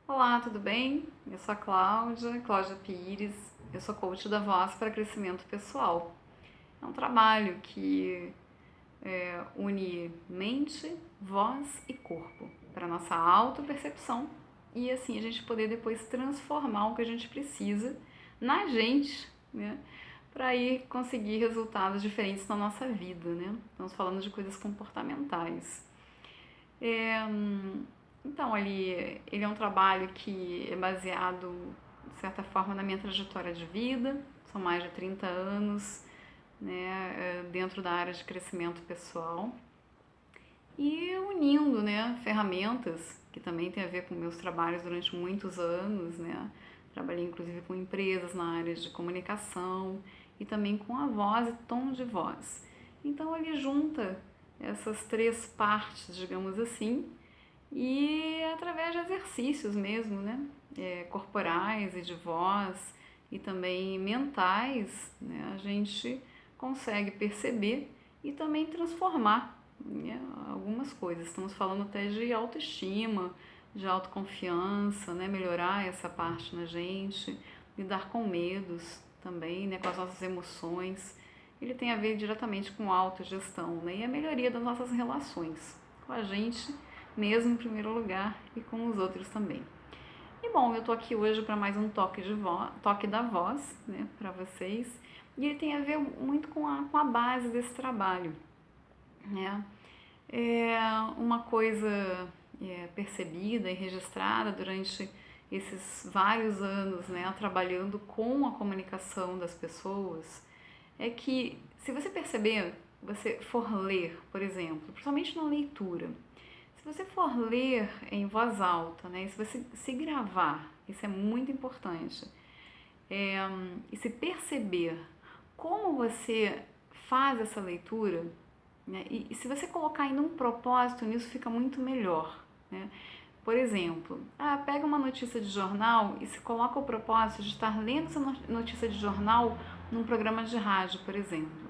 Olá, tudo bem? Eu sou a Cláudia Pires, eu sou coach da Voz para Crescimento Pessoal. É um trabalho que une mente, voz e corpo para nossa autopercepção e assim a gente poder depois transformar o que a gente precisa na gente, né? Para ir conseguir resultados diferentes na nossa vida, né? Estamos falando de coisas comportamentais. É, então, ele é um trabalho que é baseado, de certa forma, na minha trajetória de vida. São mais de 30 anos, né, dentro da área de crescimento pessoal. E unindo, né, ferramentas que também tem a ver com meus trabalhos durante muitos anos, né. Trabalhei inclusive com empresas na área de comunicação e também com a voz e tom de voz. Então ele junta essas três partes, digamos assim, e através de exercícios mesmo, né? Corporais e de voz e também mentais, né? A gente consegue perceber e também transformar, né, algumas coisas. Estamos falando até de autoestima, de autoconfiança, né? Melhorar essa parte na gente, lidar com medos também, né? Com as nossas emoções. Ele tem a ver diretamente com autogestão, né? E a melhoria das nossas relações com a gente mesmo em primeiro lugar e com os outros também. E bom, eu tô aqui hoje para mais um toque da voz, né, para vocês. E ele tem a ver muito com a base desse trabalho, né? É uma coisa percebida e registrada durante esses vários anos, né, trabalhando com a comunicação das pessoas, é que se você perceber, você for ler, por exemplo, principalmente na leitura, se você for ler em voz alta, né, e se você se gravar, isso é muito importante, e se perceber como você faz essa leitura, né, e se você colocar em um propósito nisso, fica muito melhor, né? Por exemplo, pega uma notícia de jornal e se coloca o propósito de estar lendo essa notícia de jornal num programa de rádio, por exemplo.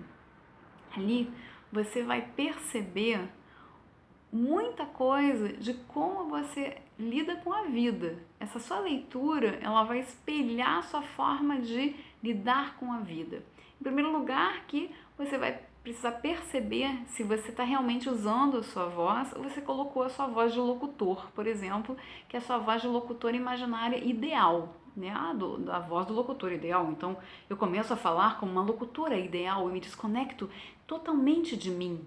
Ali você vai perceber muita coisa de como você lida com a vida. Essa sua leitura, ela vai espelhar a sua forma de lidar com a vida. Em primeiro lugar, que você vai precisar perceber se você está realmente usando a sua voz ou você colocou a sua voz de locutor, por exemplo, que é a sua voz de locutor imaginária ideal, né? Da voz do locutor ideal. Então, eu começo a falar como uma locutora ideal e me desconecto totalmente de mim.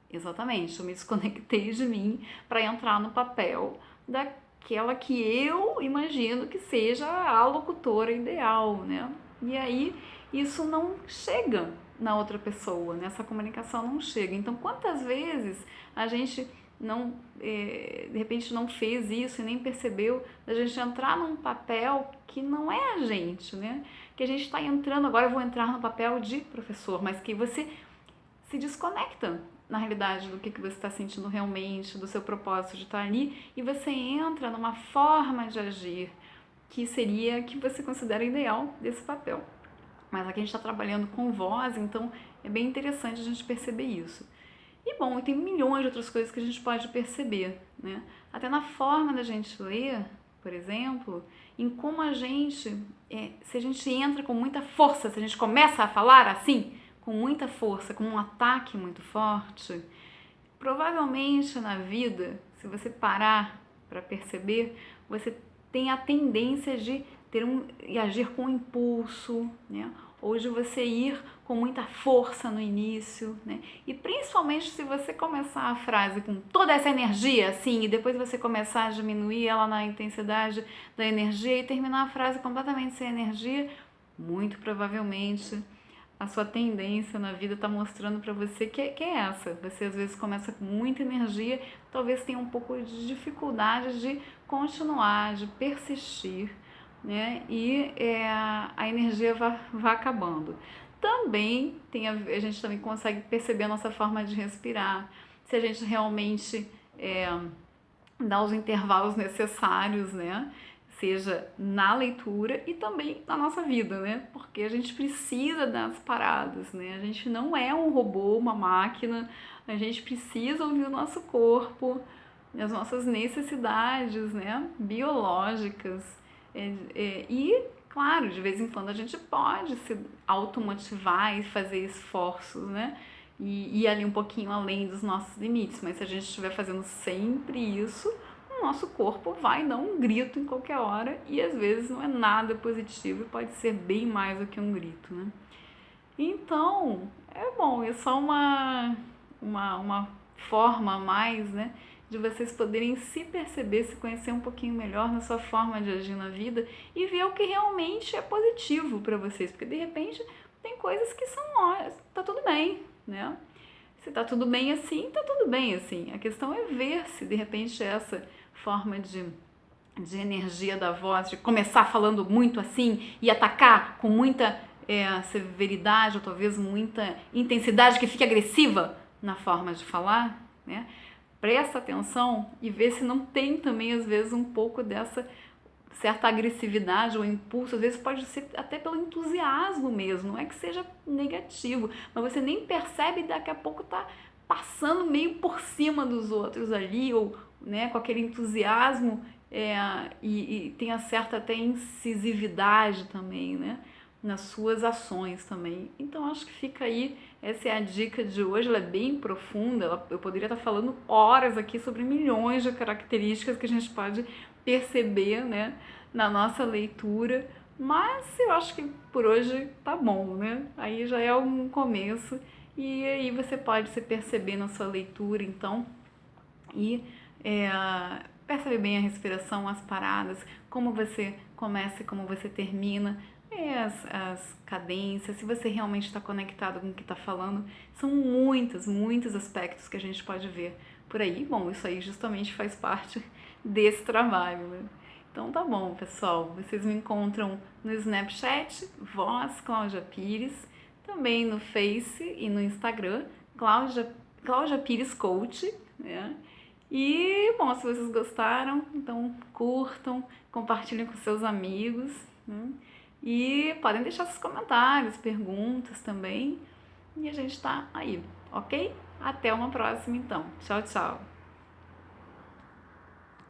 Exatamente, eu me desconectei de mim para entrar no papel daquela que eu imagino que seja a locutora ideal, né? E aí isso não chega na outra pessoa, né? Essa comunicação não chega. Então, quantas vezes a gente não, de repente não fez isso e nem percebeu da gente entrar num papel que não é a gente, né? Que a gente está entrando, agora eu vou entrar no papel de professor, mas que você se desconecta na realidade do que você está sentindo realmente, do seu propósito de estar ali, e você entra numa forma de agir que seria que você considera ideal desse papel. Mas aqui a gente está trabalhando com voz, então é bem interessante a gente perceber isso. E bom, tem milhões de outras coisas que a gente pode perceber, né? Até na forma da gente ler, por exemplo, em como a gente, se a gente entra com muita força, se a gente começa a falar assim, com muita força, com um ataque muito forte, provavelmente na vida, se você parar para perceber, você tem a tendência de e agir com impulso, né? Ou de você ir com muita força no início, né? E principalmente se você começar a frase com toda essa energia, assim, e depois você começar a diminuir ela na intensidade da energia e terminar a frase completamente sem energia, muito provavelmente a sua tendência na vida está mostrando para você que é essa. Você às vezes começa com muita energia, talvez tenha um pouco de dificuldade de continuar, de persistir, né? E a energia vai acabando. Também a gente também consegue perceber a nossa forma de respirar, se a gente realmente dá os intervalos necessários, né? Seja na leitura e também na nossa vida, né? Porque a gente precisa das paradas, né? A gente não é um robô, uma máquina, a gente precisa ouvir o nosso corpo, as nossas necessidades, né, biológicas. E, claro, de vez em quando a gente pode se automotivar e fazer esforços, né, e ir ali um pouquinho além dos nossos limites, mas se a gente estiver fazendo sempre isso, o nosso corpo vai dar um grito em qualquer hora e às vezes não é nada positivo e pode ser bem mais do que um grito, né? Então, é bom, é só uma forma a mais, né, de vocês poderem se perceber, se conhecer um pouquinho melhor na sua forma de agir na vida e ver o que realmente é positivo para vocês, porque de repente tem coisas que são, ó, tá tudo bem, né? Se tá tudo bem assim, tá tudo bem assim. A questão é ver se de repente essa forma de energia da voz, de começar falando muito assim e atacar com muita severidade ou talvez muita intensidade que fique agressiva na forma de falar, né? Presta atenção e vê se não tem também às vezes um pouco dessa certa agressividade ou impulso, às vezes pode ser até pelo entusiasmo mesmo, não é que seja negativo, mas você nem percebe e daqui a pouco tá passando meio por cima dos outros ali, ou né, com aquele entusiasmo e tem a certa até incisividade também, né, nas suas ações também. Então acho que fica aí, essa é a dica de hoje, ela é bem profunda, eu poderia estar falando horas aqui sobre milhões de características que a gente pode perceber, né, na nossa leitura, mas eu acho que por hoje tá bom, né? Aí já é um começo e aí você pode se perceber na sua leitura, então, e percebe bem a respiração, as paradas, como você começa e como você termina, as cadências, se você realmente está conectado com o que está falando, são muitos aspectos que a gente pode ver por aí. Bom, isso aí justamente faz parte desse trabalho, né? Então tá bom, pessoal, vocês me encontram no Snapchat, Voz Cláudia Pires, também no Face e no Instagram, Cláudia Pires Coach, né? E, bom, se vocês gostaram, então curtam, compartilhem com seus amigos, né? E podem deixar seus comentários, perguntas também. E a gente tá aí, ok? Até uma próxima, então. Tchau, tchau!